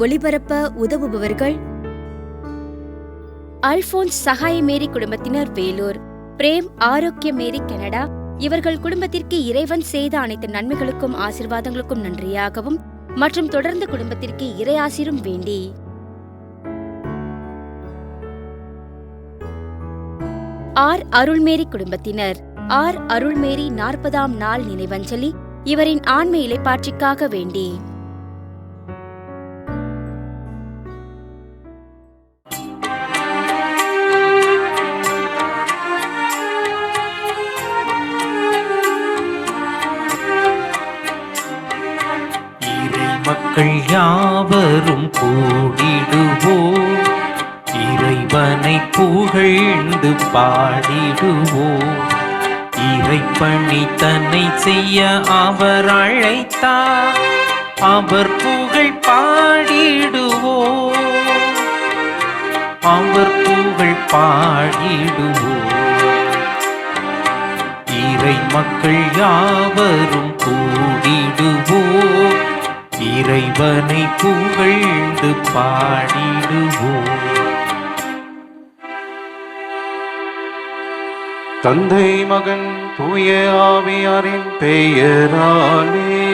ஒளிபரப்ப உதவுபவர்கள்: அல்போன்ஸ் சகாய மேரி குடும்பத்தினர், வேலூர். பிரேம் ஆரோக்கிய மேரி, கனடா. இவர்கள் குடும்பத்திற்கு இறைவன் செய்த அனைத்து நன்மைகளுக்கும் ஆசீர்வாதங்களுக்கும் நன்றியாகவும் மற்றும் தொடர்ந்து குடும்பத்திற்கு இறையாசிரும் வேண்டி ஆர் அருள்மேரி குடும்பத்தினர், ஆர் அருள்மேரி 40ஆம் நாள் நினைவஞ்சலி, இவரின் ஆன்ம இளைப்பாற்றிக்காக வேண்டி மக்கள் யாவரும் கூடிடுவோம், இறைவனை புகழ்ந்து பாடிடுவோம். இறைப்பணி தன்னை செய்ய அவர் அழைத்தார், அவர் புகழ் பாடிடுவோம், அவர் புகழ் பாடிடுவோம். இறை மக்கள் யாவரும் கூடிடுவோம், இறைவனை புகழ்ந்து பாடிடுவோம். தந்தை, மகன், தூய ஆவியாரின் பெயராலே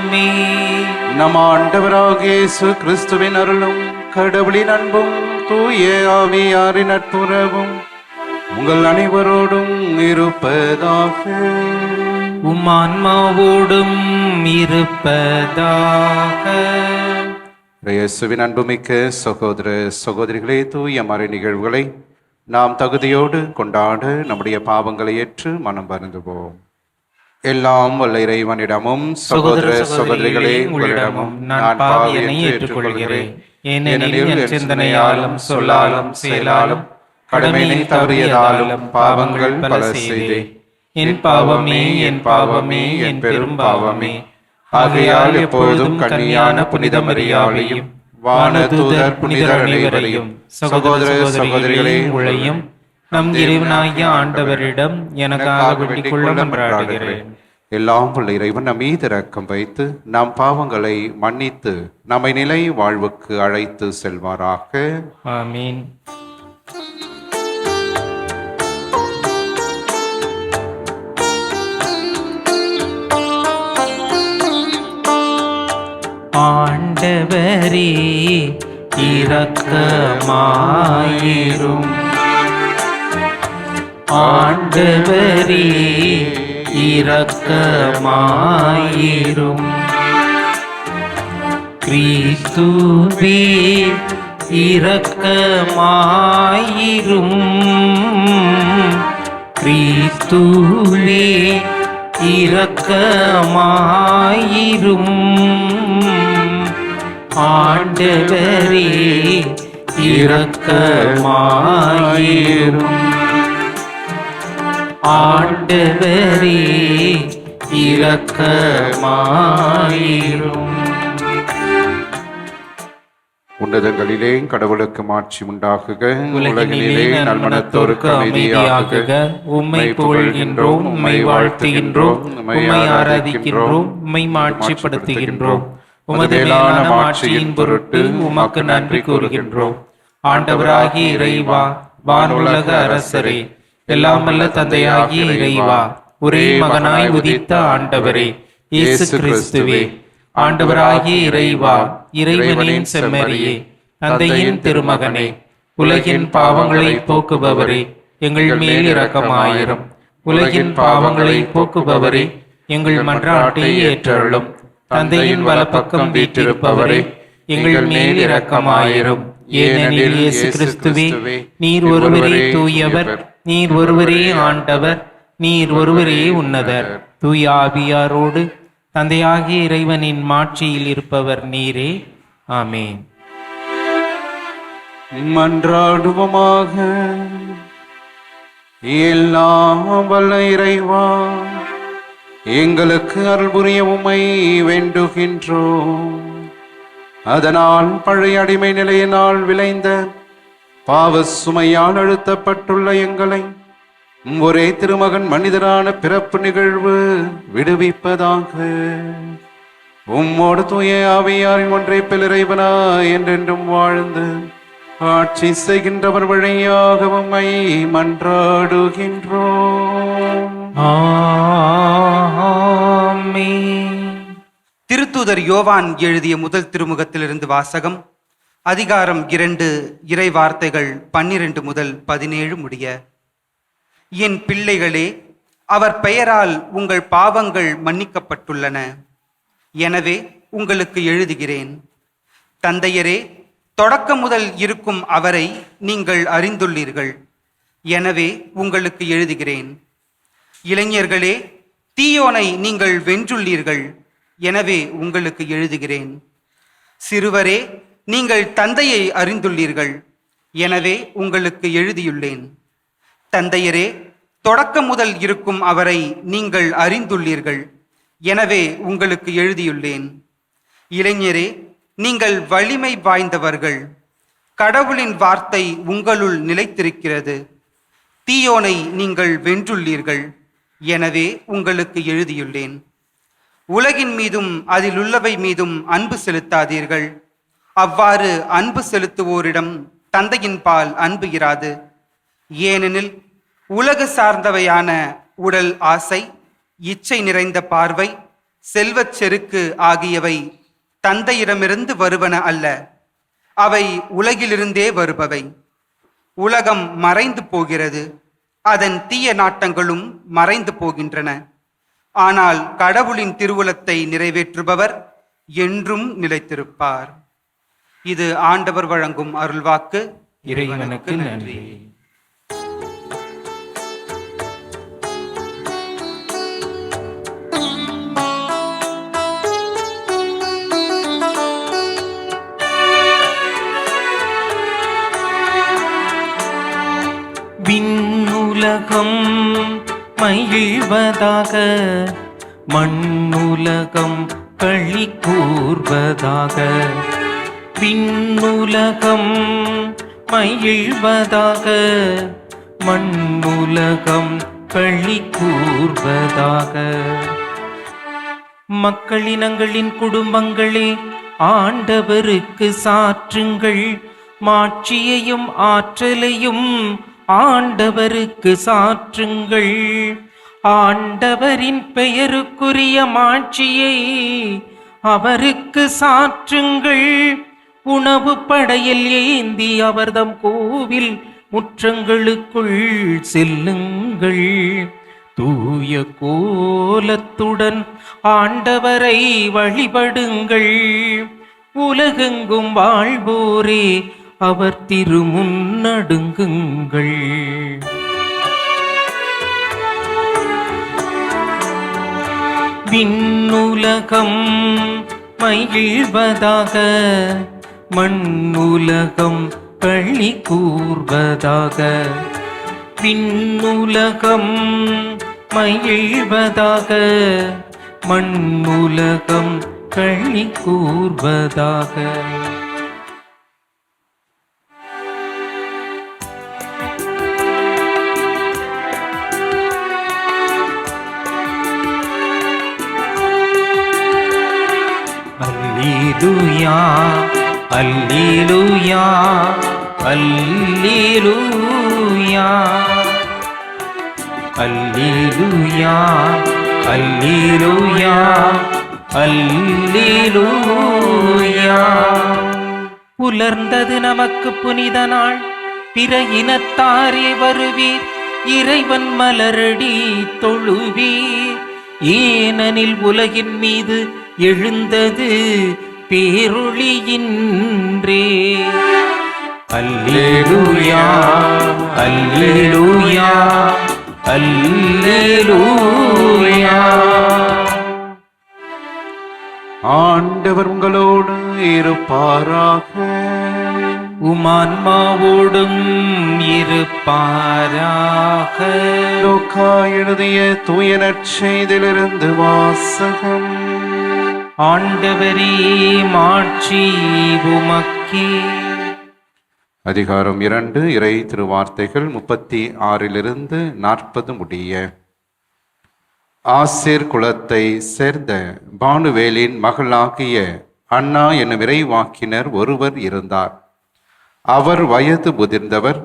ஆமென். நம் ஆண்டவராகிய இயேசு கிறிஸ்துவின் அருளும் கடவுளின் அன்பும் தூய ஆவியாரின் நட்புறவும் உங்கள் அனைவரோடும் இருப்பதாக. உம் ஆன்மாவோடும் இருப்பதாக. இயேசுவின் அன்புமிக்க சகோதர சகோதரிகளே, தூய மறை நிகழ்வுகளை நாம் தகுதியோடு கொண்டாட நம்முடைய பாவங்களை ஏற்று மனம் வருந்துவோம். எல்லாம் வல்ல இறைவனிடமும் சகோதர சகோதரிகளே உங்களிடமும் நான் பாவியனை ஏற்றுக்கொள்கிறேன். ஏனெனில் என் சிந்தனையாலும் சொல்லாலும் செயலாலும் கடமையை தவறியதாலும் பாவங்கள் பல செய்தேன். என் பாவமே, என் பாவமே, என் பெரும் பாவமே. ஆகையால் எப்பொழுதும் கன்னியான புனித மரியாவையும் வானதூதர் புனிதர் அனைவரையும் சகோதர சகோதரிகளே உங்களையும் நம் இறைவனாகிய ஆண்டவரிடம் எனக்காக வேண்டிக் கொள்ள மன்றாடுகிறேன். எல்லாம் உள்ள இறைவன் நம் மீது இரக்கம் வைத்து நம் பாவங்களை மன்னித்து நம்மை நிலை வாழ்வுக்கு அழைத்து செல்வாராக. ஆமீன். ஆண்டவரே இரக்கமாயிரும், ஆண்டவரே இரக்கமாயிரும். கிறிஸ்துவே இரக்கமாயிரும், கிறிஸ்துவே இரக்கமாயிரும். ஆண்டவரே இரக்கமாயிரும், ஆண்டவரே இரக்கமாயிரும். உன்னதங்களிலே கடவுளுக்கு மாட்சி உண்டாகுக, உலகினிலே நல்மனத்தோருக்கு அமைதியாகுக. உம்மை புகழ்கின்றோம், உம்மை வாழ்த்துகின்றோம், உம்மை ஆராதிக்கின்றோம், உம்மை மாட்சிப்படுத்துகின்றோம். உமது மேலான மாட்சியின் பொருட்டு உமக்கு நன்றி கூறுகின்றோம். ஆண்டவராகிய இறைவா, வானுலக அரசரே, எல்லாம் வல்ல தந்தையாகிய இறைவா, ஒரே மகனாய் உதித்த ஆண்டவரே இயேசு கிறிஸ்துவே, ஆண்டவராகிய இறைவா, இறைவனின் செம்மறியே, தந்தையின் திருமகனே, உலகின் பாவங்களை போக்குபவரே, எங்கள் மேல் இரக்கமாயிரும். உலகின் பாவங்களை போக்குபவரே, எங்கள் மன்றாட்டை ஏற்றருளும். தந்தையின் வலப்பக்கம் வீற்றிருப்பவரே, எங்கள் மேல் இரக்கமாயிரும். ஏனெனில் இயேசு கிறிஸ்துவே, நீர் ஒருவரே தூயவர், நீர் ஒருவரே ஆண்டவர், நீர் ஒருவரே உன்னதர். தூய ஆவியாரோடு தந்தையாகிய இறைவனின் மாட்சியில் இருப்பவர் நீரே. ஆமென். மன்றாடுவோமாக. எல்லாம் வல்ல இறைவா, எங்களுக்கு அருள் புரிய உம்மை வேண்டுகின்றோம். அதனால் பழைய அடிமை நிலையினால் விளைந்த பாவ சுமையால் அழுத்தப்பட்டுள்ள எங்களை ஒரே திருமகன் மனிதரான பிறப்பு நிகழ்வு விடுவிப்பதாக. உம்மோடு தூய ஆவியாரின் ஒன்றை பிளரைவனா என்றென்றும் வாழ்ந்து ஆட்சி செய்கின்றவர் வழியாக உம்மை மன்றாடுகின்றோம். ஆமென். திருத்தூதர் யோவான் எழுதிய முதல் திருமுகத்திலிருந்து வாசகம். அதிகாரம் 2, இறை வார்த்தைகள் 12 முதல் 17 முடிய. என் பிள்ளைகளே, அவர் பெயரால் உங்கள் பாவங்கள் மன்னிக்கப்பட்டுள்ளன. எனவே உங்களுக்கு எழுதுகிறேன். தந்தையரே, தொடக்கம் முதல் இருக்கும் அவரை நீங்கள் அறிந்துள்ளீர்கள். எனவே உங்களுக்கு எழுதுகிறேன். இளைஞர்களே, தீயோனை நீங்கள் வென்றுள்ளீர்கள். எனவே உங்களுக்கு எழுதுகிறேன். சிறுவரே, நீங்கள் தந்தையை அறிந்துள்ளீர்கள். எனவே உங்களுக்கு எழுதியுள்ளேன். தந்தையரே, தொடக்கம் முதல் இருக்கும் அவரை நீங்கள் அறிந்துள்ளீர்கள். எனவே உங்களுக்கு எழுதியுள்ளேன். இளைஞரே, நீங்கள் வலிமை வாய்ந்தவர்கள். கடவுளின் வார்த்தை உங்களுள் நிலைத்திருக்கிறது. தீயோனை நீங்கள் வென்றுள்ளீர்கள். எனவே உங்களுக்கு எழுதியுள்ளேன். உலகின் மீதும் அதில் உள்ளவை மீதும் அன்பு செலுத்தாதீர்கள். அவ்வாறு அன்பு செலுத்துவோரிடம் தந்தையின் பால் அன்பு இராது. ஏனெனில் உலக சார்ந்தவையான உடல் ஆசை, இச்சை நிறைந்த பார்வை, செல்வச் செருக்கு ஆகியவை தந்தையிடமிருந்து வருவன அல்ல. அவை உலகிலிருந்தே வருபவை. உலகம் மறைந்து போகிறது, அதன் தீய நாட்டங்களும் மறைந்து போகின்றன. ஆனால் கடவுளின் திருவுளத்தை நிறைவேற்றுபவர் என்றும் நிலைத்திருப்பார். இது ஆண்டவர் வழங்கும் அருள்வாக்கு. இறைவனுக்கு நன்றி. விண்ணுலகம் மகிழ்வதாக, மண்ணுலகம் களி கூர்வதாக. விண்ணுலகம் மகிழ்வதாக, மண்ணுலகம் களி கூர்வதாக. மக்களினங்களின் குடும்பங்களே, ஆண்டவருக்கு சாற்றுங்கள். மாட்சியையும் ஆற்றலையும் ஆண்டவருக்கு சாற்றுங்கள். ஆண்டவரின் பெயருக்குரிய மாட்சியை அவருக்கு சாற்றுங்கள். உணவு படையில் ஏந்தி அவர்தம் கோவில் முற்றங்களுக்குள் செல்லுங்கள். தூய கோலத்துடன் ஆண்டவரை வழிபடுங்கள். உலகெங்கும் வாழ்வோரே, அவர் திருமுன்னடுங்குங்கள். விண்ணுலகம் மகிழ்வதாக, மண்ணுலகம் களி கூர்வதாக. விண்ணுலகம் மகிழ்வதாக, மண்ணுலகம் களி கூர்வதாக. அல்லேலூயா, அல்லேலூயா, அல்லேலூயா, அல்லேலூயா, அல்லேலூயா, அல்லேலூயா. புலர்ந்தது நமக்கு புனித நாள். பிற இனத்தாரே வருவீர், இறைவன் மலரடி தொழுவீர். ஏனெனில் உலகின் மீது எழுந்தது பேரொளியின்றே. அல்லேலூயா, அல்லேலூயா, அல்லேலூயா. ஆண்டவர் உங்களோடு இருப்பாராக. உமான்மாவோடும் இருப்பாராக. லூக்கா எழுதிய தூய நற்செய்தியிலிருந்து வாசகம். ஆண்டவரே, மாட்சி உமக்கே. அதிகாரம் 2, இறை திருவார்த்தைகள் 36 to 40 முடிய. ஆசேர் குலத்தை சேர்ந்த பானுவேலின் மகளாகிய அன்னா என்னும் இறைவாக்கினர் ஒருவர் இருந்தார். அவர் வயது முதிர்ந்தவர்.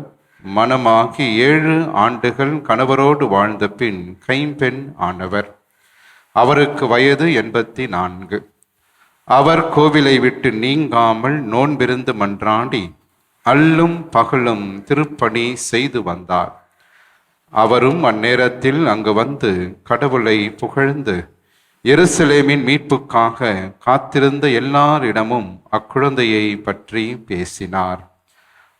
மணமாகி 7 ஆண்டுகள் கணவரோடு வாழ்ந்த பின் கைம்பெண் ஆனவர். அவருக்கு வயது 84. அவர் கோவிலை விட்டு நீங்காமல் நோன்பிருந்து மன்றாடி அல்லும் பகலும் திருப்பணி செய்து வந்தார். அவரும் அந்நேரத்தில் அங்கு வந்து கடவுளை புகழ்ந்து எருசலேமின் மீட்புக்காக காத்திருந்த எல்லாரிடமும் அக்குழந்தையை பற்றி பேசினார்.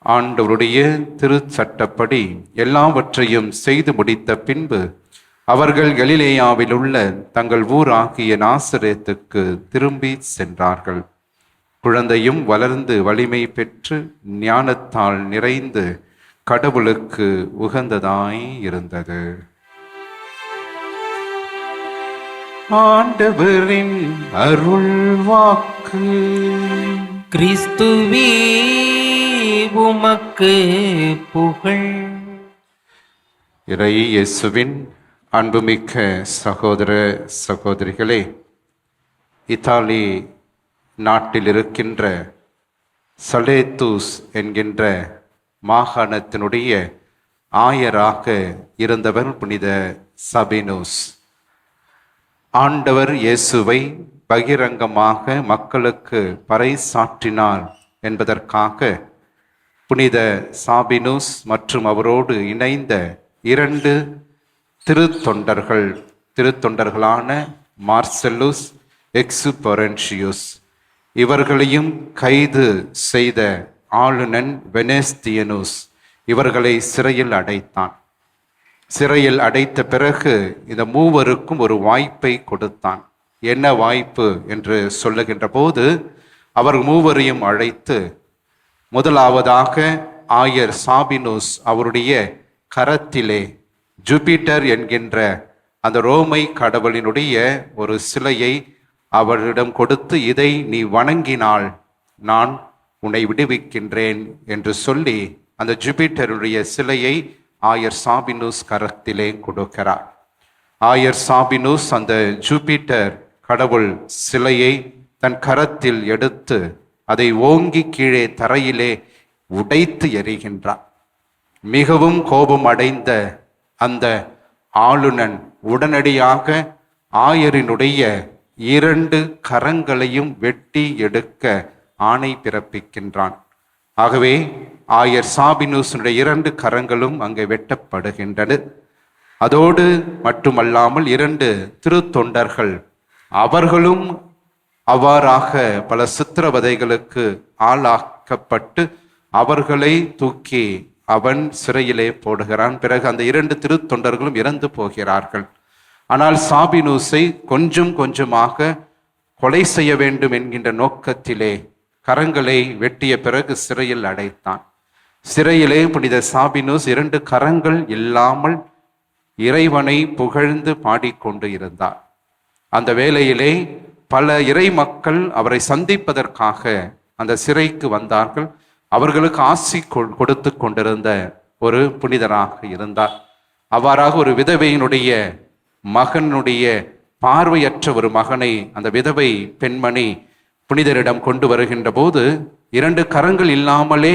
ஆண்டவருடைய திருச்சட்டப்படி எல்லாவற்றையும் செய்து முடித்த பின்பு அவர்கள் கலிலேயாவில் உள்ள தங்கள் ஊராகிய நாசரேத்துக்கு திரும்பி சென்றார்கள். குழந்தையும் வளர்ந்து வலிமை பெற்று ஞானத்தால் நிறைந்து கடவுளுக்கு உகந்ததாய் இருந்தது. ஆண்டவரின் அருள் வாக்கு. கிறிஸ்துவே உமக்கு புகழ். இறை இயேசுவின் அன்புமிக்க சகோதர சகோதரிகளே, இத்தாலி நாட்டில் இருக்கின்ற சலேத்தூஸ் என்கின்ற மாகாணத்தினுடைய ஆயராக இருந்தவர் புனித சபினோஸ். ஆண்டவர் இயேசுவை பகிரங்கமாக மக்களுக்கு பறைசாற்றினார் என்பதற்காக புனித சாபினூஸ் மற்றும் அவரோடு இணைந்த 2 திருத்தொண்டர்களான மார்செல்லூஸ் எக்ஸுபொரன்ஷியூஸ் இவர்களையும் கைது செய்த ஆளுநன் வெனஸ்தியனூஸ் இவர்களை சிறையில் அடைத்தான். சிறையில் அடைத்த பிறகு இந்த மூவருக்கும் ஒரு வாய்ப்பை கொடுத்தான். என்ன வாய்ப்பு என்று சொல்லுகின்ற போது அவர் மூவரையும் அழைத்து முதலாவதாக ஆயர் சாபினூஸ் அவருடைய கரத்திலே ஜூபிட்டர் என்கின்ற அந்த ரோமை கடவுளினுடைய ஒரு சிலையை அவரிடம் கொடுத்து, இதை நீ வணங்கினால் நான் உன்னை விடுவிக்கின்றேன் என்று சொல்லி அந்த ஜூபிட்டருடைய சிலையை ஆயர் சாபினூஸ் கரத்திலே கொடுக்கிறார். ஆயர் சாபினூஸ் அந்த ஜூபிட்டர் கடவுள் சிலையை தன் கரத்தில் எடுத்து அதை ஓங்கி கீழே தரையிலே உடைத்து எறிகின்றார். மிகவும் கோபம் அடைந்த அந்த ஆளுநன் உடனடியாக ஆயரினுடைய 2 கரங்களையும் வெட்டி எடுக்க ஆணை பிறப்பிக்கின்றான். ஆகவே ஆயர் சாபினூஸுடைய 2 கரங்களும் அங்கே வெட்டப்படுகின்றன. அதோடு மட்டுமல்லாமல் 2 திருத்தொண்டர்கள் அவர்களும் அவ்வாறாக பல சித்திரவதைகளுக்கு ஆளாக்கப்பட்டு அவர்களை தூக்கி அவன் சிறையிலே போடுகிறான். பிறகு அந்த 2 திருத்தொண்டர்களும் இறந்து போகிறார்கள். ஆனால் சாபினூஸை கொஞ்சம் கொஞ்சமாக கொலை செய்ய வேண்டும் என்கின்ற நோக்கத்திலே கரங்களை வெட்டிய பிறகு சிறையில் அடைத்தான். சிறையிலே புனித சாபினூஸ் 2 கரங்கள் இல்லாமல் இறைவனை புகழ்ந்து பாடிக்கொண்டு இருந்தார். அந்த வேளையிலே பல இறை மக்கள் அவரை சந்திப்பதற்காக அந்த சிறைக்கு வந்தார்கள். அவர்களுக்கு ஆசி கொடுத்து கொண்டிருந்த ஒரு புனிதராக இருந்தார். அவ்வாறாக ஒரு விதவையினுடைய மகனுடைய பார்வையற்ற ஒரு மகனை அந்த விதவை பெண்மணி புனிதரிடம் கொண்டு வருகின்ற போது 2 கரங்கள் இல்லாமலே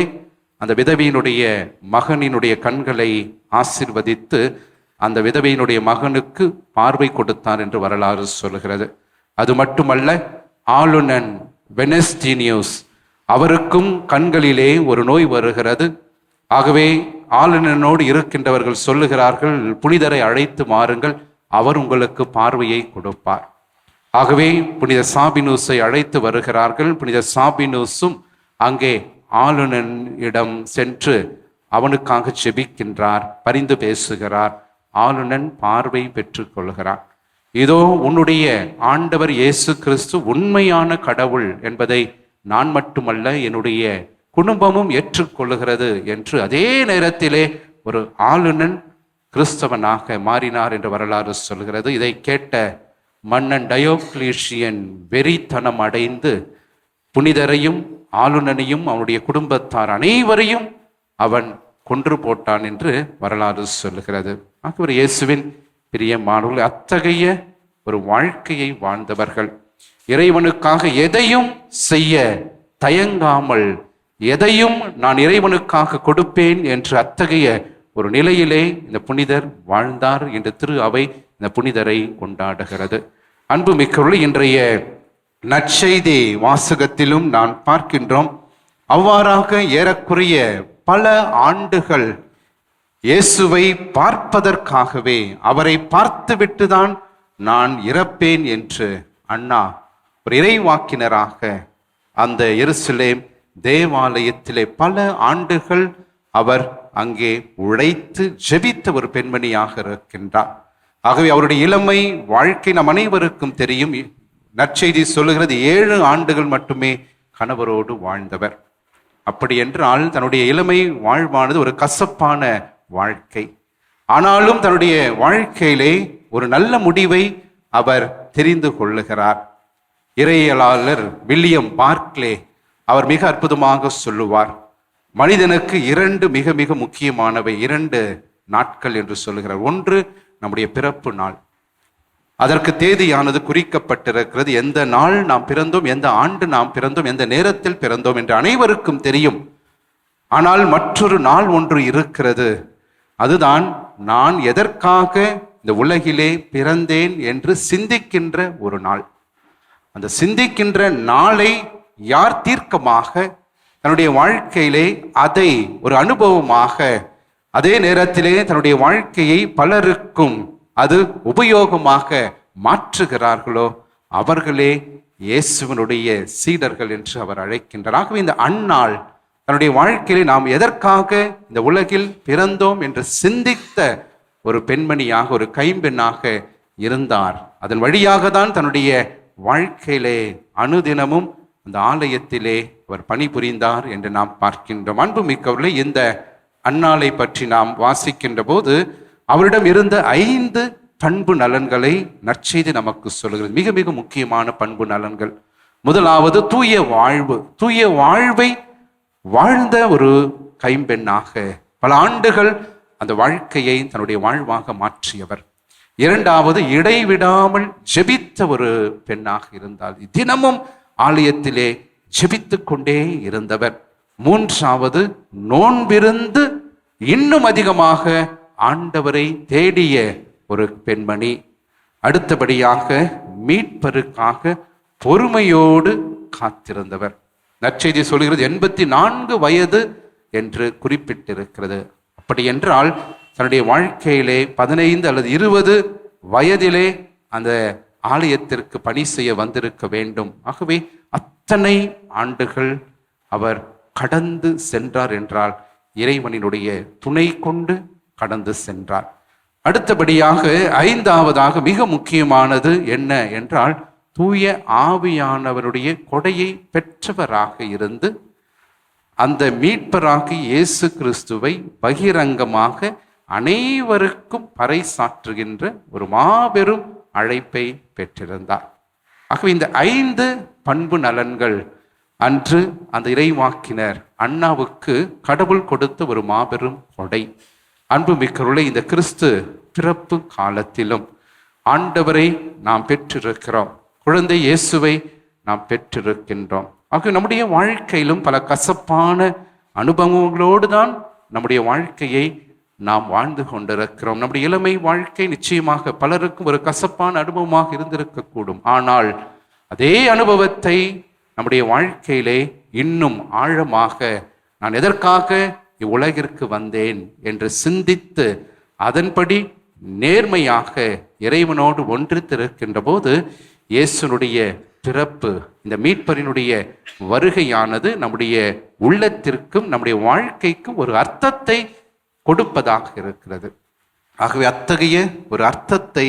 அந்த விதவையினுடைய மகனினுடைய கண்களை ஆசிர்வதித்து அந்த விதவையினுடைய மகனுக்கு பார்வை கொடுத்தார் என்று வரலாறு சொல்கிறது. அது மட்டுமல்ல, ஆளுநன் வெனஸ்டினியூஸ் அவருக்கும் கண்களிலே ஒரு நோய் வருகிறது. ஆகவே ஆளுநனோடு இருக்கின்றவர்கள் சொல்லுகிறார்கள், புனிதரை அழைத்து மாறுங்கள், அவர் உங்களுக்கு பார்வையை கொடுப்பார். ஆகவே புனித சாபினூஸை அழைத்து வருகிறார்கள். புனித சாபினூஸும் அங்கே ஆளுநனிடம் சென்று அவனுக்காக ஜெபிக்கின்றார், பரிந்து பேசுகிறார். ஆளுநன் பார்வை பெற்று கொள்கிறார். இதோ உன்னுடைய ஆண்டவர் இயேசு கிறிஸ்து உண்மையான கடவுள் என்பதை நான் மட்டுமல்ல என்னுடைய குடும்பமும் ஏற்றுக்கொள்ளுகிறது என்று அதே நேரத்திலே ஒரு ஆளுநன் கிறிஸ்தவனாக மாறினார் என்று வரலாறு சொல்கிறது. இதை கேட்ட மன்னன் டயோக்ளீசியன் வெறித்தனம் அடைந்து புனிதரையும் ஆளுநனையும் அவனுடைய குடும்பத்தார் அனைவரையும் அவன் கொன்று போட்டான் என்று வரலாறு சொல்லுகிறது. ஆகவே இயேசுவின் பிரியமானவர்களே, அத்தகைய ஒரு வாழ்க்கையை வாழ்ந்தவர்கள். இறைவனுக்காக எதையும் செய்ய தயங்காமல், எதையும் நான் இறைவனுக்காக கொடுப்பேன் என்று அத்தகைய ஒரு நிலையிலே இந்த புனிதர் வாழ்ந்தார் என்று திரு அவை இந்த புனிதரை கொண்டாடுகிறது. அன்புமிக்கவர்களே, இன்றைய நற்செய்தி வாசகத்திலும் நான் பார்க்கின்றோம். அவ்வாறாக ஏறக்குறைய பல ஆண்டுகள் இயேசுவை பார்ப்பதற்காகவே, அவரை பார்த்துவிட்டுதான் நான் இறப்பேன் என்று அண்ணா ஒரு இறைவாக்கினராக அந்த எருசலேம் தேவாலயத்திலே பல ஆண்டுகள் அவர் அங்கே உழைத்து ஜெபித்த ஒரு பெண்மணியாக இருக்கின்றார். ஆகவே அவருடைய இளமை வாழ்க்கை நம் அனைவருக்கும் தெரியும். நற்செய்தி சொல்லுகிறது 7 ஆண்டுகள் மட்டுமே கணவரோடு வாழ்ந்தவர். அப்படி என்றால் தன்னுடைய இளமை வாழ்வானது ஒரு கசப்பான வாழ்க்கை. ஆனாலும் தன்னுடைய வாழ்க்கையிலே ஒரு நல்ல முடிவை அவர் தெரிந்து கொள்ளுகிறார். இறையியலாளர் வில்லியம் பார்க்லே அவர் மிக அற்புதமாக சொல்லுவார், மனிதனுக்கு 2 மிக மிக முக்கியமானவை, 2 நாட்கள் என்று சொல்லுகிறார். ஒன்று நம்முடைய பிறப்பு நாள், அதற்கு தேதியானது குறிக்கப்பட்டிருக்கிறது. எந்த நாள் நாம் பிறந்தோம், எந்த ஆண்டு நாம் பிறந்தோம், எந்த நேரத்தில் பிறந்தோம் என்று அனைவருக்கும் தெரியும். ஆனால் மற்றொரு நாள் ஒன்று இருக்கிறது, அதுதான் நான் எதற்காக இந்த உலகிலே பிறந்தேன் என்று சிந்திக்கின்ற ஒரு நாள். அந்த சிந்திக்கின்ற நாளை யார் தீர்க்கமாக தன்னுடைய வாழ்க்கையிலே அதை ஒரு அனுபவமாக, அதே நேரத்திலே தன்னுடைய வாழ்க்கையை பலருக்கும் அது உபயோகமாக மாற்றுகிறார்களோ அவர்களே இயேசுவினுடைய சீடர்கள் என்று அவர் அழைக்கின்றார். ஆகவே இந்த அந்நாள் தன்னுடைய வாழ்க்கையிலே நாம் எதற்காக இந்த உலகில் பிறந்தோம் என்று சிந்தித்த ஒரு பெண்மணியாக, ஒரு கைம்பெண்ணாக இருந்தார். அதன் வழியாக தான் தன்னுடைய வாழ்க்கையிலே அனுதினமும் அந்த ஆலயத்திலே அவர் பணிபுரிந்தார் என்று நாம் பார்க்கின்றோம். அன்புமிக்கவர்களே, இந்த அன்னாளை பற்றி நாம் வாசிக்கின்ற போது அவரிடம் இருந்த 5 பண்பு நலன்களை நற்செய்தி நமக்கு சொல்கிறது. மிக மிக முக்கியமான பண்பு நலன்கள். முதலாவது தூய வாழ்வு. தூய வாழ்வை வாழ்ந்த ஒரு கைம்பெண்ணாக பல ஆண்டுகள் அந்த வாழ்க்கையை தன்னுடைய வாழ்வாக மாற்றியவர். இரண்டாவது, இடைவிடாமல் ஜெபித்த ஒரு பெண்ணாக இருந்தால், தினமும் ஆலயத்திலே ஜெபித்து கொண்டே இருந்தவர். மூன்றாவது, நோன்பிருந்து இன்னும் அதிகமாக ஆண்டவரை தேடிய ஒரு பெண்மணி. அடுத்தபடியாக மீட்பருக்காக பொறுமையோடு காத்திருந்தவர். நற்செய்தி சொல்கிறது 84 வயது என்று குறிப்பிட்டிருக்கிறது. அப்படி என்றால் தன்னுடைய வாழ்க்கையிலே 15 அல்லது 20 வயதிலே அந்த ஆலயத்திற்கு பணி செய்ய வந்திருக்க வேண்டும். ஆகவே அத்தனை ஆண்டுகள் அவர் கடந்து சென்றார் என்றால் இறைவனினுடைய துணை கொண்டு கடந்து சென்றார். அடுத்தபடியாக 5ஆவதாக மிக முக்கியமானது என்ன என்றால், தூய ஆவியானவருடைய கொடையை பெற்றவராக இருந்து அந்த மீட்பராகி இயேசு கிறிஸ்துவை பகிரங்கமாக அனைவருக்கும் பறைசாற்றுகின்ற ஒரு மாபெரும் அழைப்பை பெற்றிருந்தார். ஆகவே இந்த 5 பண்பு நலன்கள் அன்று அந்த இறைவாக்கினர் அண்ணாவுக்கு கடவுள் கொடுத்த ஒரு மாபெரும் கொடை. அன்புமிக்கவர்களே, இந்த கிறிஸ்து பிறப்பு காலத்திலும் ஆண்டவரை நாம் பெற்றிருக்கிறோம். குழந்தை இயேசுவை நாம் பெற்றிருக்கின்றோம். ஆக நம்முடைய வாழ்க்கையிலும் பல கசப்பான அனுபவங்களோடு தான் நம்முடைய வாழ்க்கையை நாம் வாழ்ந்து கொண்டிருக்கிறோம். நம்முடைய இளமை வாழ்க்கை நிச்சயமாக பலருக்கும் ஒரு கசப்பான அனுபவமாக இருந்திருக்கக்கூடும். ஆனால் அதே அனுபவத்தை நம்முடைய வாழ்க்கையிலே இன்னும் ஆழமாக நான் எதற்காக இவ்வுலகிற்கு வந்தேன் என்று சிந்தித்து அதன்படி நேர்மையாக இறைவனோடு ஒன்றித்திருக்கின்ற போது இயேசுனுடைய பிறப்பு, இந்த மீட்பரினுடைய வருகையானது நம்முடைய உள்ளத்திற்கும் நம்முடைய வாழ்க்கைக்கும் ஒரு அர்த்தத்தை கொடுப்பதாக இருக்கிறது. ஆகவே அத்தகைய ஒரு அர்த்தத்தை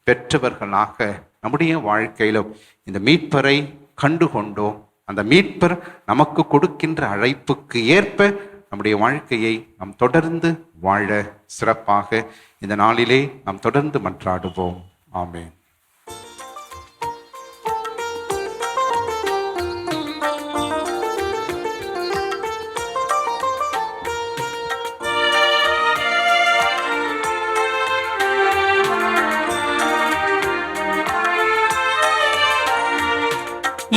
பெற்றவர்களாக நம்முடைய வாழ்க்கையிலும் இந்த மீட்பரை கண்டுகொண்டோம். அந்த மீட்பர் நமக்கு கொடுக்கின்ற அழைப்புக்கு ஏற்ப நம்முடைய வாழ்க்கையை நாம் தொடர்ந்து வாழ சிறப்பாக இந்த நாளிலே நாம் தொடர்ந்து மன்றாடுவோம். ஆமென்.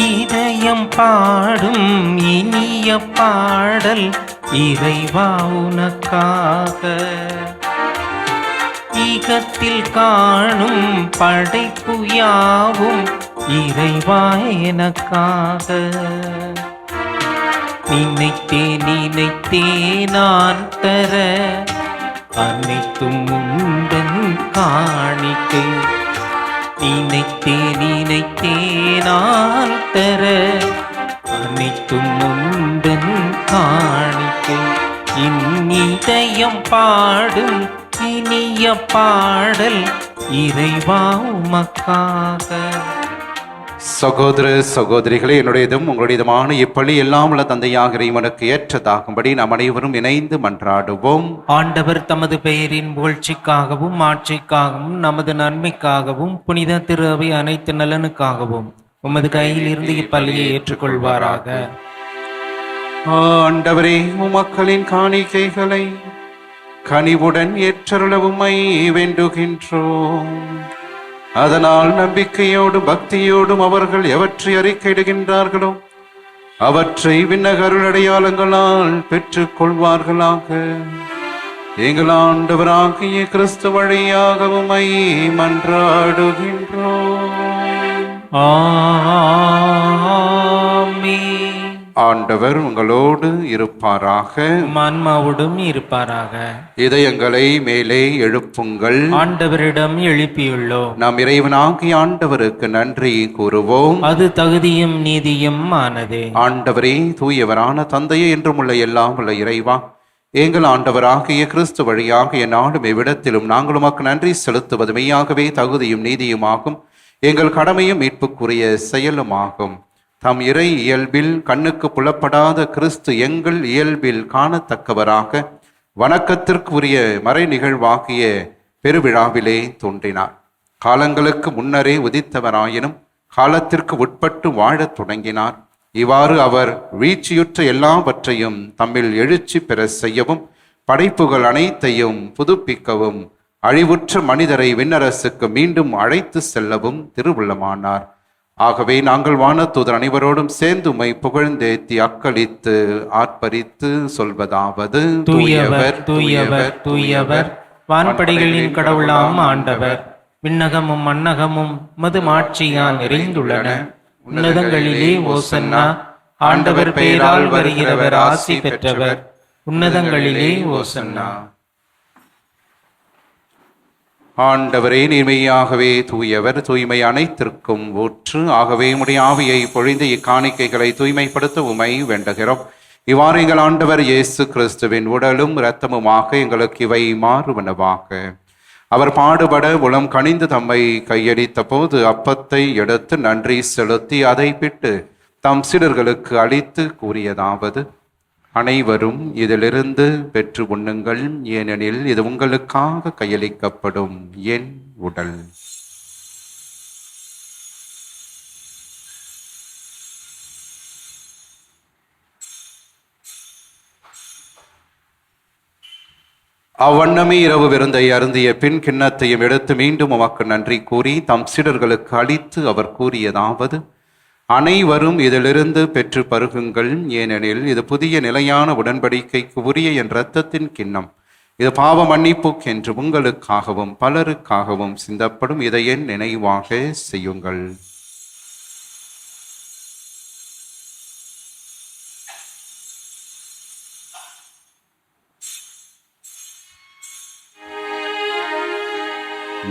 இதயம் பாடும் இனிய பாடல் இறைவா உனக்காக. ஈகத்தில் காணும் படைப்பு யாவும் இறைவா எனக்காக. நினைத்தே நான் தர அனைத்தும் உந்தன் காணிக்கை. நினைத்தே நான் தர அனைத்தும் உந்தன் காணிக்கை. இதயம் பாடும் இனிய பாடல் இறைவா உமக்காக. சகோதர சகோதரிகளே, என்னுடையதும் உங்களுடையதுமான இப்பள்ளி எல்லாம் உள்ள தந்தையாக இறைவனுக்கு ஏற்றதாகும்படி நாம் அனைவரும் இணைந்து மன்றாடுவோம். ஆண்டவர் தமது பெயரின் புகழ்ச்சிக்காகவும் ஆட்சிக்காகவும் நமது நன்மைக்காகவும் புனித திரு அவை அனைத்து நலனுக்காகவும் உமது கையில் இருந்து இப்பள்ளியை ஏற்றுக்கொள்வாராக. ஆண்டவரே, உமக்களின் காணிக்கைகளை கனிவுடன் ஏற்றருள உம்மை வேண்டுகின்றோம். அதனால் நம்பிக்கையோடும் பக்தியோடும் அவர்கள் எவற்றை அறிக்கையிடுகின்றார்களோ அவற்றை விண்ணக அருளடையாளங்களால் பெற்றுக் கொள்வார்களாக. எங்கள் ஆண்டவராகிய கிறிஸ்து வழியாக உம்மை மன்றாடுகின்றோம். ஆமென். ஆண்டவர் உங்களோடு இருப்பாராக. ஆன்மாவோடும் இருப்பாராக. இதயங்களை மேலே எழுப்புங்கள். ஆண்டவரிடம் எழுப்பியுள்ளோம். நாம் இறைவனாகிய ஆண்டவருக்கு நன்றி கூறுவோம். அது தகுதியும் நீதியும் ஆனதே. ஆண்டவரே, தூயவரான தந்தையே, என்றும் உள்ள எல்லாம் உள்ள இறைவா, எங்கள் ஆண்டவராகிய கிறிஸ்து வழியாக எந்நாளும் இவ்விடத்திலும் நாங்கள் உமக்கு நன்றி செலுத்துவது மெய்யாகவே தகுதியும் நீதியுமாகும், எங்கள் கடமையும் மீட்புக்குரிய செயலுமாகும். தம் இறை இயல்பில் கண்ணுக்கு புலப்படாத கிறிஸ்து எங்கள் இயல்பில் காணத்தக்கவராக வணக்கத்திற்கு உரிய மறை நிகழ்வாகிய பெருவிழாவிலே தோன்றினார். காலங்களுக்கு முன்னரே உதித்தவராயினும் காலத்திற்கு உட்பட்டு வாழத் தொடங்கினார். இவ்வாறு அவர் வீழ்ச்சியுற்ற எல்லாவற்றையும் தம்மில் எழுச்சி பெற செய்யவும் படைப்புகள் அனைத்தையும் புதுப்பிக்கவும் அழிவுற்ற மனிதரை விண்ணரசுக்கு மீண்டும் அழைத்து செல்லவும் திருவுள்ளமானார். ஆகவே நாங்கள் வானதூதர் அனைவரோடும் சேர்ந்து உம்மை புகழ்ந்தேத்தி அக்களித்து ஆர்ப்பரித்து சொல்வதாவது: தூயவர் தூயவர் தூயவர், வான்படைகளின் கடவுளாம் ஆண்டவர். விண்ணகமும் மண்ணகமும் மது மாட்சியால் நிறைந்துள்ளன. உன்னதங்களிலே ஓசன்னா. ஆண்டவர் பெயரால் வருகிறவர் ஆசி பெற்றவர். உன்னதங்களிலே ஓசன்னா. ஆண்டவரே, நீர்மையாகவே தூயவர், தூய்மை அனைத்திற்கும் ஊற்று. ஆகவே உம்முடைய ஆவியை பொழிந்து இக்காணிக்கைகளை தூய்மைப்படுத்த உம்மை வேண்டுகிறோம். இவ்வாறு எங்கள் ஆண்டவர் இயேசு கிறிஸ்துவின் உடலும் இரத்தமுமாக எங்களுக்கு இவை மாறுவனவாக. அவர் பாடுபட உளம் கனிந்து தம்மை கையடித்த போது அப்பத்தை எடுத்து நன்றி செலுத்தி அதை பிட்டு தம் சீடர்களுக்கு அளித்து கூறியதாவது: அனைவரும் இதிலிருந்து பெற்று உண்ணுங்கள், ஏனெனில் இது உங்களுக்காக கையளிக்கப்படும் என் உடல். அவ்வண்ணமே இரவு விருந்தை அருந்திய பின் கிண்ணத்தையும் எடுத்து மீண்டும் உமக்கு நன்றி கூறி தம் சீடர்களுக்கு அளித்து அவர் கூறியதாவது: அனைவரும் இதிலிருந்து பெற்று பருகுங்கள், ஏனெனில் இது புதிய நிலையான உடன்படிக்கைக்கு உரிய என் இரத்தத்தின் கிண்ணம். இது பாவ மன்னிப்புக்கென்று உங்களுக்காகவும் பலருக்காகவும் சிந்தப்படும். இதை என் நினைவாக செய்யுங்கள்.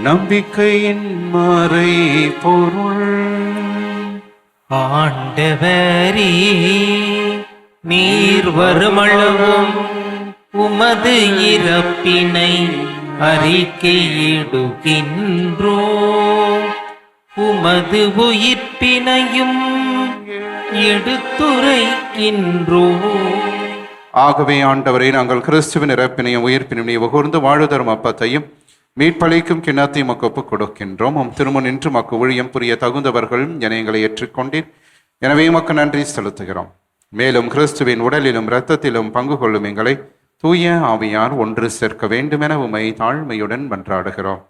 நம்பிக்கையின் மறை பொருள். ஆண்டவரே, நீர் வருமளவும் உமது இறப்பினை அறிக்கையிடுகின்றோ, உமது உயிர்ப்பினையும் எடுத்துரைக்கின்றோ. ஆகவே ஆண்டவரை, நாங்கள் கிறிஸ்துவின் இறப்பினையும் உயிர்ப்பினையும் உகர்ந்து வாழுதரும் அப்பத்தையும் மீட்பளிக்கும் கிண்ணத்தையும் ஒப்புக் கொடுக்கின்றோம். திருமுன் நின்று மக்கு ஊழியம் புரிய தகுந்தவர்கள் என எங்களை ஏற்றுக்கொண்டீர். எனவே மக்கு நன்றி செலுத்துகிறோம். மேலும் கிறிஸ்துவின் உடலிலும் இரத்தத்திலும் பங்கு கொள்ளும் எங்களை தூய ஆவியார் ஒன்று சேர்க்க வேண்டுமென உம்மை தாழ்மையுடன் மன்றாடுகிறோம்.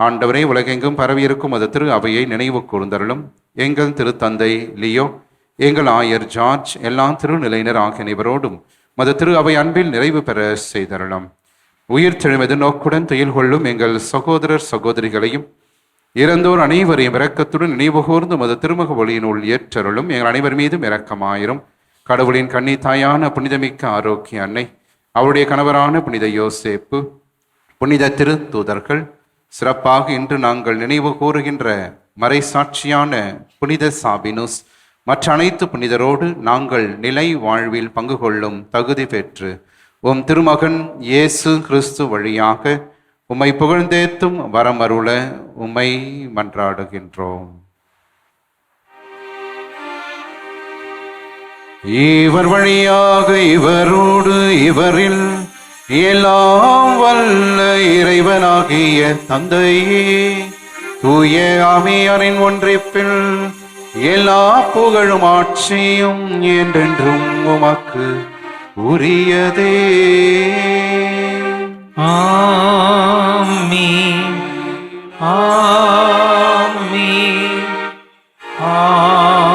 ஆண்டவரே, உலகெங்கும் பரவியிருக்கும் அது திரு அவையை நினைவு கூர்ந்தருளும். எங்கள் திருத்தந்தை லியோ, எங்கள் ஆயர் ஜார்ஜ், எல்லா திருநிலையினர் ஆகிய அனைவரோடும் மது திரு அவை அன்பில் நிறைவு பெற செய்தரலாம். உயிர் தெழுமெது நோக்குடன் துயில் கொள்ளும் எங்கள் சகோதரர் சகோதரிகளையும் இறந்தோர் அனைவரையும் இரக்கத்துடன் நினைவுகூர்ந்து மது திருமுக ஒளியினுள் ஏற்றருளும். எங்கள் அனைவர் மீதும் இரக்கமாயிரும். கடவுளின் கன்னி தாயான புனிதமிக்க ஆரோக்கிய அன்னை, அவருடைய கணவரான புனித யோசேப்பு, புனித திரு தூதர்கள், சிறப்பாக இன்று நாங்கள் நினைவு கூறுகின்ற மறைசாட்சியான புனித சாபினுஸ் மற்ற அனைத்து புனிதரோடு நாங்கள் நிலை வாழ்வில் பங்கு கொள்ளும் தகுதி பெற்று உம் திருமகன் இயேசு கிறிஸ்து வழியாக உம்மை புகழ்ந்தேத்தும் வரமருள உம்மை மன்றாடுகின்றோம். இவர் வழியாக இவரோடு இவரில் எல்லாம் வல்ல இறைவனாகிய தந்தையே, தூய ஆவியாரின் ஒன்றிப்பில் எல்லா புகழும் ஆட்சியும் என்றென்றும் உமக்கு உரியதே. ஆமென், ஆமென், ஆமென்.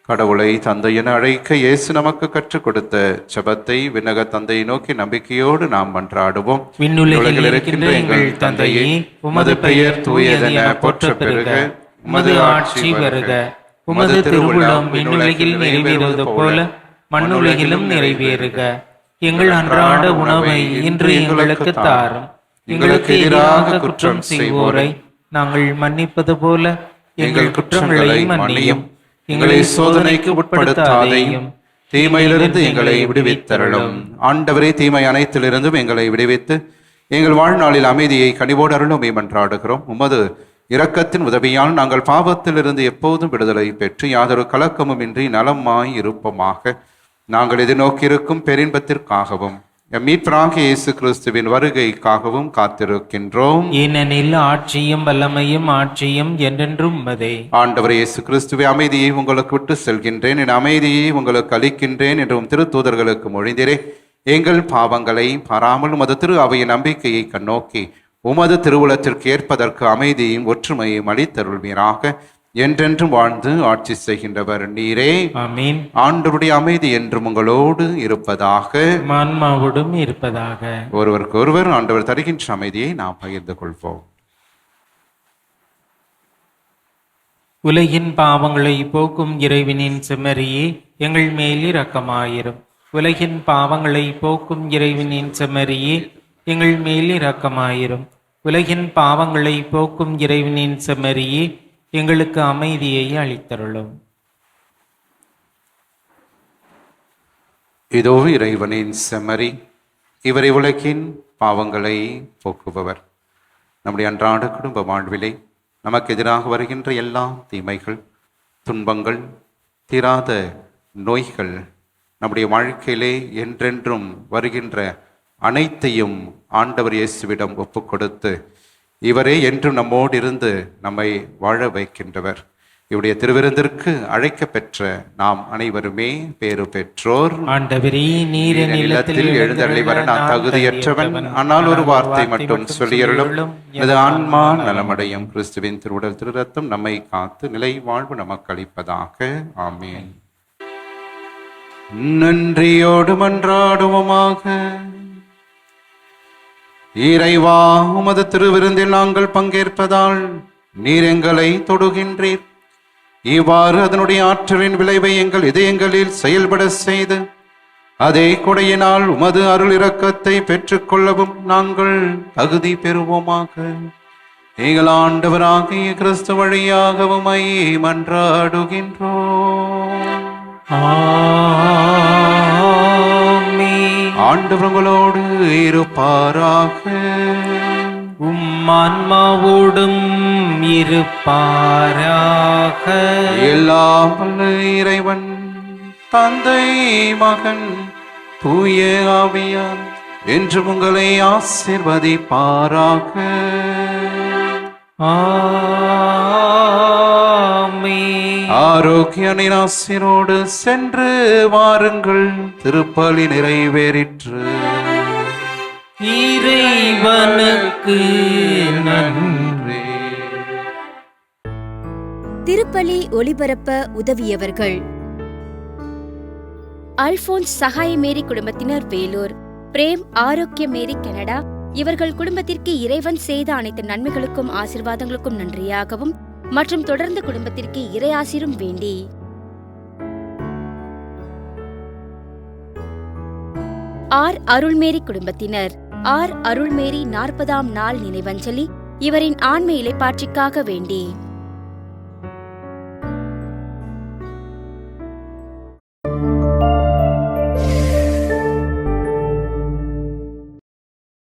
கடவுளை தந்தை என அழைக்க இயேசு நமக்கு கற்றுக் கொடுத்த ஜெபத்தை விண்ணக தந்தையை நோக்கி நம்பிக்கையோடு நாம் மன்றாடுவோம். விண்ணுலகில் இருக்கின்ற எங்கள் தந்தையே, உமது பெயர் தூயதென போற்றப் பெறுக. உமது ஆட்சி வருக. உமது திருவுளம் விண்ணுலகில் நிறைவேறுவது போல மண்ணுலகிலும் நிறைவேறுக. எங்கள் அன்றாட உணவை இன்று எங்களுக்கு தாரும். எங்களுக்கு எதிராக குற்றம் செய்வோரை நாங்கள் மன்னிப்பது போல எங்கள் குற்றங்களை மன்னியும். எங்களை சோதனைக்கு உட்படுத்தாதேயும், தீமையிலிருந்து எங்களை விடுவித்தருளும். ஆண்டவரே, தீமை அனைத்திலிருந்தும் எங்களை விடுவித்து எங்கள் வாழ்நாளில் அமைதியை கனிவோடு அருளும் மன்றாடுகிறோம். உமது இரக்கத்தின் உதவியால் நாங்கள் பாவத்திலிருந்து எப்போதும் விடுதலை பெற்று யாதொரு கலக்கமும் இன்றி நலமாய் இருப்போமாக. நாங்கள் எதிர்நோக்கியிருக்கும் பெரின்பத்திற்காகவும் மீட்பராகிய இயேசு கிறிஸ்துவின் வருகைக்காகவும் காத்திருக்கின்றோம். ஏனெனில் ஆட்சியும் வல்லமையும் ஆட்சியும் என்றென்றும் உமதே. ஆண்டவர் இயேசு கிறிஸ்துவை, அமைதியை உங்களுக்கு விட்டு செல்கின்றேன், என் அமைதியை உங்களுக்கு அளிக்கின்றேன் என்றும் திருத்தூதர்களுக்கு மொழிந்தீரே. எங்கள் பாவங்களை பாராமல் உமது திரு அவையின் நம்பிக்கையை கண்ணோக்கி உமது திருவுளத்திற்கு ஏற்பதற்கு அமைதியும் ஒற்றுமையும் அளித்தருள்வீராக. என்றென்றும் வாழ்ந்து ஆட்சி செய்கின்றவர் நீரே. ஆமென். ஆண்டவருடைய அமைதி என்றும் உங்களோடு இருப்பதாக, ஆன்மாவோடும் இருப்பதாக. ஒருவருக்கு ஒருவர் ஆண்டவர் தருகின்ற அமைதியை நாம் பகிர்ந்து கொள்வோம். உலகின் பாவங்களை போக்கும் இறைவனின் செம்மறியே, எங்கள் மேல் இரக்கமாயிரும். உலகின் பாவங்களை போக்கும் இறைவனின் செம்மறியே, எங்கள் மேல் இரக்கமாயிரும். உலகின் பாவங்களை போக்கும் இறைவனின் செம்மறியே, எங்களுக்கு அமைதியை அளித்தருளும். இதோ இறைவனின் செம்மறி, இவரை உலகின் பாவங்களை போக்குபவர். நம்முடைய அன்றாட குடும்ப வாழ்விலே நமக்கு எதிராக வருகின்ற எல்லா தீமைகள், துன்பங்கள், தீராத நோய்கள், நம்முடைய வாழ்க்கையிலே என்றென்றும் வருகின்ற அனைத்தையும் ஆண்டவர் இயேசுவிடம் ஒப்பு கொடுத்து இவரே என்றும் நம்மோடு இருந்து நம்மை வாழ வைக்கின்றவர். இவருடைய திருவிருந்திற்கு அழைக்க பெற்ற நாம் அனைவருமே பேறு பெற்றோர். ஆண்டவரே, நீர் நிலத்தில் எழுந்தருளி வர நான் தகுதியற்றவன், ஆனால் ஒரு வார்த்தை மட்டும் சொல்லியருளும், இது ஆன்மா நலமடையும். கிறிஸ்துவின் திருவுடல் திரு ரத்தம் நம்மை காத்து நிலை வாழ்வு நமக்கு அளிப்பதாக. ஆமேன். நன்றியோடு மன்றாடுவோமாக. இறைவா, உமது திருவிருந்தில் நாங்கள் பங்கேற்பதால் நீர் எங்களை தொடுகின்றீர். இவ்வாறு அதனுடைய ஆற்றலின் விளைவை எங்கள் இதயங்களில் செயல்பட செய்து அதே கொடையினால் உமது அருள் இரக்கத்தை பெற்றுக்கொள்ளவும் நாங்கள் தகுதி பெறுவோமாக. எங்கள் ஆண்டவராகிய கிறிஸ்து வழியாக உம்மை மன்றாடுகின்றோம். ஆண்டவர் உங்களோடு இருப்பாராக. ஆன்மாவோடும் இருப்பாராக. எல்லாம் வல்ல இறைவன் தந்தை, மகன், தூய ஆவியார் என்று உங்களை ஆசீர்வதிப்பாராக. ஆரோக்கியனின் ஆசீரோடு சென்று வாருங்கள். திருப்பலி நிறைவேறிற்று. இறைவனுக்கு நன்றி. திருப்பலி ஒளிபரப்ப உதவியவர்கள்: அல்போன்ஸ் சகாய மேரி குடும்பத்தினர் வேலூர், பிரேம் ஆரோக்கிய மேரி கனடா. இவர்கள் குடும்பத்திற்கு இறைவன் செய்த அனைத்து நன்மைகளுக்கும் ஆசீர்வாதங்களுக்கும் நன்றியாகவும் மற்றும் தொடர்ந்து குடும்பத்திற்கு இறை ஆசீரும் வேண்டி ஆர் அருள்மேரி குடும்பத்தினர் ஆர் அருள்மேரி 40ஆம் நாள் நினைவஞ்சலி இவரின் ஆன்ம இலைப்பாற்றிக்காக வேண்டி